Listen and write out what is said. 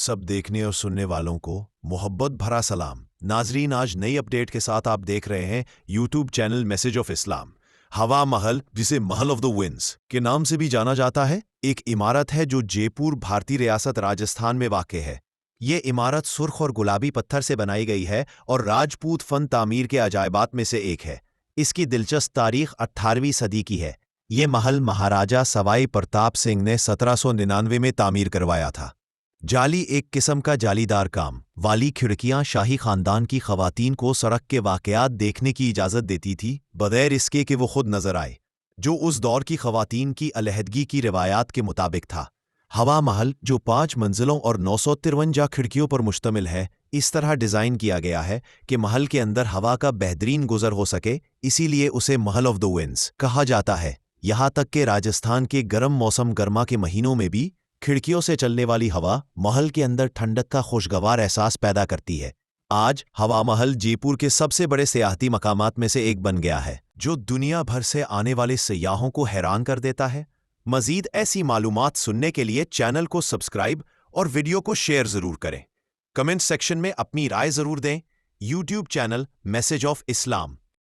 सब देखने और सुनने वालों को मोहब्बत भरा सलाम। नाजरीन, आज नई अपडेट के साथ आप देख रहे हैं YouTube channel message of Islam. हवा महल, जिसे महल ऑफ द विंड्स के नाम से भी जाना जाता है, एक इमारत है जो जयपुर, भारतीय रियासत राजस्थान में वाक़ है। ये इमारत सुर्ख और गुलाबी पत्थर से बनाई गई है और राजपूत फन तामीर के अजायबात में से एक है। इसकी दिलचस्प तारीख 18वीं सदी की है। ये महल महाराजा सवाई प्रताप सिंह ने 1799 में तामीर करवाया था। जाली एक किस्म का जालीदार काम वाली खिड़कियां शाही खानदान की खवातीन को सड़क के वाक़यात देखने की इजाज़त देती थी, बगैर इसके कि वो खुद नजर आए, जो उस दौर की खवातीन की अलहदगी की रिवायात के मुताबिक था। हवा महल, जो 5 मंजिलों और 953 खिड़कियों पर मुश्तमिल है, इस तरह डिज़ाइन किया गया है कि महल के अंदर हवा का बेहतरीन गुजर हो सके, इसीलिए उसे महल ऑफ द विंड्स कहा जाता है। यहाँ तक कि राजस्थान के गर्म मौसम गर्मा के महीनों में भी खिड़कियों से चलने वाली हवा महल के अंदर ठंडक का खुशगवार एहसास पैदा करती है। आज हवा महल जयपुर के सबसे बड़े सियाहती मकामात में से एक बन गया है, जो दुनिया भर से आने वाले सयाहों को हैरान कर देता है। मजीद ऐसी मालूमात सुनने के लिए चैनल को सब्सक्राइब और वीडियो को शेयर ज़रूर करें। कमेंट सेक्शन में अपनी राय ज़रूर दें। YouTube channel message of Islam.